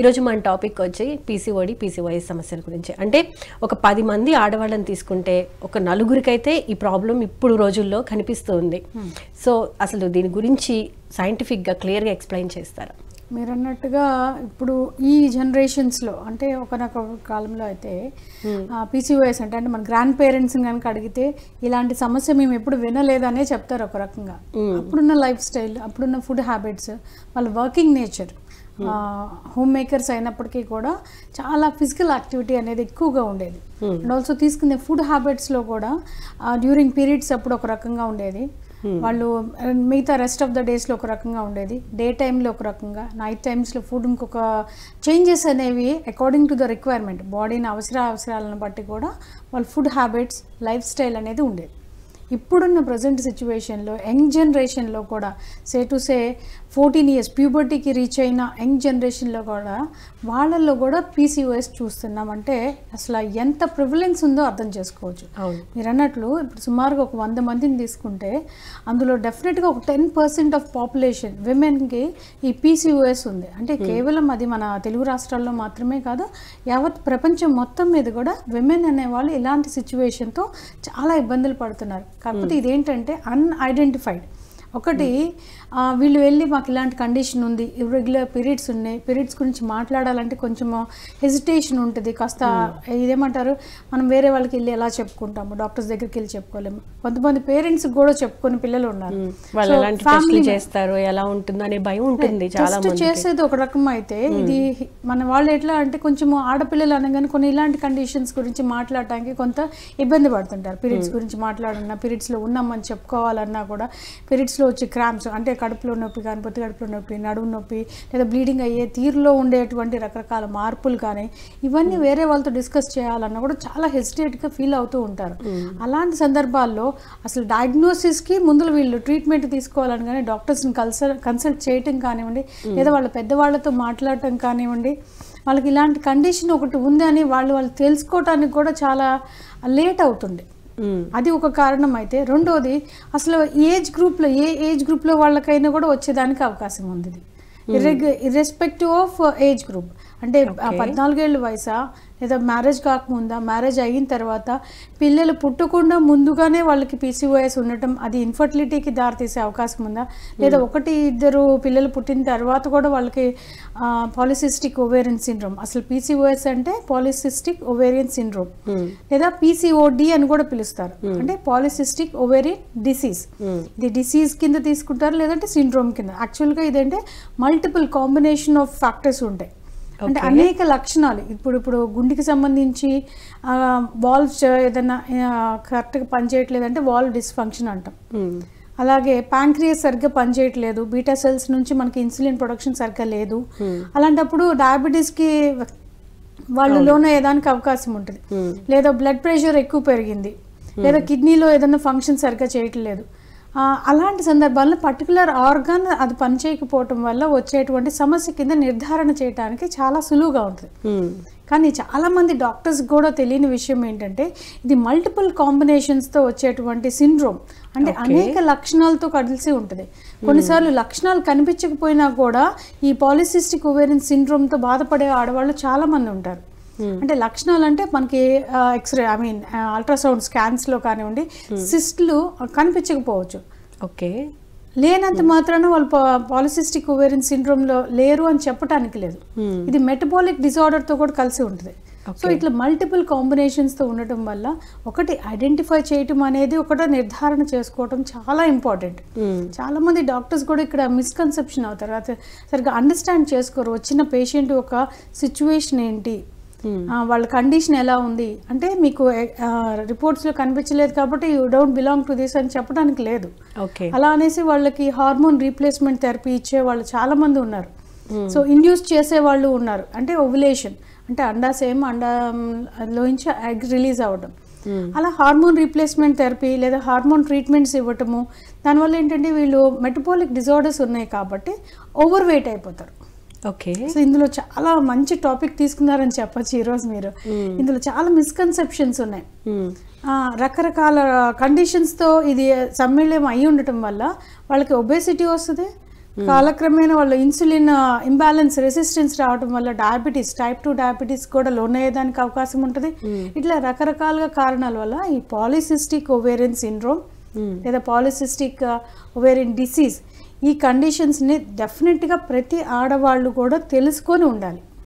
ఈరోజు మన టాపిక్ వచ్చి పీసీఓడి పీసీఓఎస్ సమస్యల గురించి. అంటే ఒక 10 మంది ఆడవాళ్ళని తీసుకుంటే ఒక నలుగురికైతే ఈ ప్రాబ్లం ఇప్పుడు రోజుల్లో కనిపిస్తుంది. సో అసలు దీని గురించి సైంటిఫిక్గా క్లియర్గా ఎక్స్ప్లెయిన్ చేస్తారా? మీరు అన్నట్టుగా ఇప్పుడు ఈ జనరేషన్స్లో అంటే ఒకనొక కాలంలో అయితే పీసీఓఎస్ అంటే మన గ్రాండ్ పేరెంట్స్ని కనుక అడిగితే ఇలాంటి సమస్య మేము ఎప్పుడు వినలేదనే చెప్తారు ఒక రకంగా. అప్పుడున్న లైఫ్ స్టైల్, అప్పుడున్న ఫుడ్ హ్యాబిట్స్, వాళ్ళ వర్కింగ్ నేచర్, హోమ్ మేకర్స్ అయినప్పటికీ కూడా చాలా ఫిజికల్ యాక్టివిటీ అనేది ఎక్కువగా ఉండేది. అండ్ ఆల్సో తీసుకునే ఫుడ్ హ్యాబిట్స్లో కూడా డ్యూరింగ్ పీరియడ్స్ అప్పుడు ఒక రకంగా ఉండేది, వాళ్ళు మిగతా రెస్ట్ ఆఫ్ ద డేస్లో ఒక రకంగా ఉండేది, డే టైంలో ఒక రకంగా, నైట్ టైమ్స్లో ఫుడ్ ఇంకొక చేంజెస్ అనేవి అకార్డింగ్ టు ద రిక్వైర్మెంట్, బాడీని అవసరాలను బట్టి కూడా వాళ్ళ ఫుడ్ హ్యాబిట్స్, లైఫ్ స్టైల్ అనేది ఉండేది. ఇప్పుడున్న ప్రజెంట్ సిచ్యువేషన్లో యంగ్ జనరేషన్లో కూడా సే 14 years ప్యూబర్టీకి రీచ్ అయిన యంగ్ జనరేషన్లో కూడా వాళ్ళల్లో కూడా పీసీఓఎస్ చూస్తున్నామంటే అసలు ఎంత ప్రివిలెన్స్ ఉందో అర్థం చేసుకోవచ్చు. మీరు అన్నట్లు ఇప్పుడు సుమారుగా ఒక 100 మందిని తీసుకుంటే అందులో డెఫినెట్గా ఒక 10% ఆఫ్ పాపులేషన్ విమెన్కి ఈ పీసీఓఎస్ ఉంది. అంటే కేవలం అది మన తెలుగు రాష్ట్రాల్లో మాత్రమే కాదు, యావత్ ప్రపంచం మొత్తం మీద కూడా విమెన్ అనేవాళ్ళు ఇలాంటి సిచ్యువేషన్తో చాలా ఇబ్బందులు పడుతున్నారు. కాకపోతే ఇదేంటంటే అన్ఐడెంటిఫైడ్. ఒకటి వీళ్ళు వెళ్ళి మాకు ఇలాంటి కండిషన్ ఉంది, ఇర్రెగ్యులర్ పీరియడ్స్ ఉన్నాయి, పీరియడ్స్ గురించి మాట్లాడాలంటే కొంచెం హెజిటేషన్ ఉంటుంది, కాస్త ఇదేమంటారు మనం వేరే వాళ్ళకి వెళ్ళి ఎలా చెప్పుకుంటాము, డాక్టర్స్ దగ్గరికి వెళ్ళి చెప్పుకోలేము. కొంతమంది పేరెంట్స్ కూడా చెప్పుకునే పిల్లలు ఉన్నారు. చేస్తారు ఎలా ఉంటుందో అనే భయం ఉంటుంది. టెస్ట్ చేసేది ఒక రకం అయితే ఇది మన వాళ్ళు ఎట్లా అంటే కొంచెం ఆడపిల్లలు అనగానే కొన్ని ఇలాంటి కండిషన్స్ గురించి మాట్లాడటానికి కొంత ఇబ్బంది పడుతుంటారు. పీరియడ్స్ గురించి మాట్లాడన్నా, పీరియడ్స్లో ఉన్నామని చెప్పుకోవాలన్నా కూడా పీరియడ్స్లో వచ్చే క్రాంప్స్ అంటే కడుపులో నొప్పి కానీ, పొత్తి కడుపులో నొప్పి, నడుము నొప్పి, లేదా బ్లీడింగ్ అయ్యే తీరులో ఉండేటువంటి రకరకాల మార్పులు కానీ ఇవన్నీ వేరే వాళ్ళతో డిస్కస్ చేయాలన్నా కూడా చాలా హెసిటేట్గా ఫీల్ అవుతూ ఉంటారు. అలాంటి సందర్భాల్లో అసలు డయాగ్నోసిస్కి ముందు వీళ్ళు ట్రీట్మెంట్ తీసుకోవాలని కానీ డాక్టర్స్ని కన్సల్ట్ చేయటం కానివ్వండి, లేదా వాళ్ళ పెద్దవాళ్ళతో మాట్లాడటం కానివ్వండి, వాళ్ళకి ఇలాంటి కండిషన్ ఒకటి ఉంది అని వాళ్ళు తెలుసుకోవటానికి కూడా చాలా లేట్ అవుతుంది. అది ఒక కారణం అయితే, రెండోది అసలు ఏ ఏజ్ గ్రూప్లో వాళ్ళకైనా కూడా వచ్చేదానికి అవకాశం ఉంది. ఇర్రెస్పెక్టివ్ ఆఫ్ ఏజ్ గ్రూప్ అంటే 14 ఏళ్ళ వయసా, లేదా మ్యారేజ్ కాకముందా, మ్యారేజ్ అయిన తర్వాత, పిల్లలు పుట్టకుండా ముందుగానే వాళ్ళకి పీసీఓఎస్ ఉండటం అది ఇన్ఫర్టిలిటీకి దారితీసే అవకాశం ఉందా, లేదా 1-2 పిల్లలు పుట్టిన తర్వాత కూడా వాళ్ళకి పాలిసిస్టిక్ ఓవేరియన్ సిండ్రోమ్, అసలు పీసీఓఎస్ అంటే పాలిసిస్టిక్ ఓవేరియన్ సిండ్రోమ్ లేదా పీసీఓడి అని కూడా పిలుస్తారు, అంటే పాలిసిస్టిక్ ఓవేరియన్ డిసీజ్. ఇది డిసీజ్ కింద తీసుకుంటారు లేదంటే సిండ్రోమ్ కింద. యాక్చువల్గా ఇదంటే మల్టిపుల్ కాంబినేషన్ ఆఫ్ ఫ్యాక్టర్స్ ఉంటాయి, అంటే అనేక లక్షణాలు. ఇప్పుడు గుండెకి సంబంధించి వాల్వ్స్ ఏదైనా కరెక్ట్గా పనిచేయట్లేదంటే వాల్వ్ డిస్ఫంక్షన్ అంటాం. అలాగే ప్యాంక్రియాస్ సరిగ్గా పనిచేయట్లేదు, బీటా సెల్స్ నుంచి మనకి ఇన్సులిన్ ప్రొడక్షన్ సరిగ్గా లేదు, అలాంటప్పుడు డయాబెటీస్కి వాళ్ళు లోన్ అయ్యేదానికి అవకాశం ఉంటుంది. లేదా బ్లడ్ ప్రెషర్ ఎక్కువ పెరిగింది, లేదా కిడ్నీలో ఏదైనా ఫంక్షన్ సరిగ్గా చేయట్లేదు. అలాంటి సందర్భాల్లో పర్టికులర్ ఆర్గాన్ అది పనిచేయకపోవటం వల్ల వచ్చేటువంటి సమస్య కింద నిర్ధారణ చేయడానికి చాలా సులువుగా ఉంటుంది. కానీ చాలామంది డాక్టర్స్ కూడా తెలియని విషయం ఏంటంటే ఇది మల్టిపుల్ కాంబినేషన్స్తో వచ్చేటువంటి సిండ్రోమ్, అంటే అనేక లక్షణాలతో కలిసి ఉంటుంది. కొన్నిసార్లు లక్షణాలు కనిపించకపోయినా కూడా ఈ పాలిసిస్టిక్ ఓవేరియన్ సిండ్రోమ్తో బాధపడే ఆడవాళ్ళు చాలామంది ఉంటారు. అంటే లక్షణాలు అంటే మనకి ఎక్స్రే అల్ట్రాసౌండ్ స్కాన్స్లో కానివ్వండి సిస్ట్లు కనిపించకపోవచ్చు, లేనంత మాత్రాన వాళ్ళు పాలిసిస్టిక్ ఓవేరియన్ సిండ్రోమ్లో లేరు అని చెప్పడానికి లేదు. ఇది మెటబాలిక్ డిజార్డర్తో కూడా కలిసి ఉంటుంది. సో ఇట్లా మల్టిపుల్ కాంబినేషన్స్తో ఉండటం వల్ల ఒకటి ఐడెంటిఫై చేయటం అనేది ఒకటి నిర్ధారణ చేసుకోవటం చాలా ఇంపార్టెంట్. చాలామంది డాక్టర్స్ కూడా ఇక్కడ మిస్కన్సెప్షన్ అవుతారు, సరిగ్గా అండర్స్టాండ్ చేసుకోరు వచ్చిన పేషెంట్ ఒక సిచ్యువేషన్ ఏంటి, వాళ్ళ కండిషన్ ఎలా ఉంది, అంటే మీకు రిపోర్ట్స్లో కనిపించలేదు కాబట్టి you don't belong to this అని చెప్పడానికి లేదు. అలా అనేసి వాళ్ళకి హార్మోన్ రీప్లేస్మెంట్ థెరపీ ఇచ్చే వాళ్ళు చాలామంది ఉన్నారు. సో ఇండ్యూస్ చేసే వాళ్ళు ఉన్నారు, అంటే ఓవ్యులేషన్ అంటే అండాలోంచి ఎగ్ రిలీజ్ అవ్వడం, అలా హార్మోన్ రీప్లేస్మెంట్ థెరపీ లేదా హార్మోన్ ట్రీట్మెంట్స్ ఇవ్వటము. దానివల్ల ఏంటంటే వీళ్ళు మెటబాలిక్ డిజార్డర్స్ ఉన్నాయి కాబట్టి ఓవర్ వెయిట్ అయిపోతారు. సో ఇందులో చాలా మంచి టాపిక్ తీసుకున్నారని చెప్పచ్చు ఈరోజు మీరు. ఇందులో చాలా మిస్కన్సెప్షన్స్ ఉన్నాయి, రకరకాల కండిషన్స్తో ఇది సమ్మేళనం అయి ఉండటం వల్ల వాళ్ళకి ఒబేసిటీ వస్తుంది, కాలక్రమేణా వాళ్ళ ఇన్సులిన్ ఇంబ్యాలెన్స్ రెసిస్టెన్స్ రావడం వల్ల డయాబెటీస్ టైప్ 2 డయాబెటీస్ కూడా లోనయ్యేదానికి అవకాశం ఉంటుంది. ఇట్లా రకరకాలుగా కారణాల వల్ల ఈ పాలిసిస్టిక్ ఓవేరియన్ సిండ్రోమ్ లేదా పాలిసిస్టిక్ ఓవేరియన్ డిసీజ్ ఈ కండిషన్స్ని డెఫినెట్గా ప్రతి ఆడవాళ్ళు కూడా తెలుసుకొని ఉండాలి.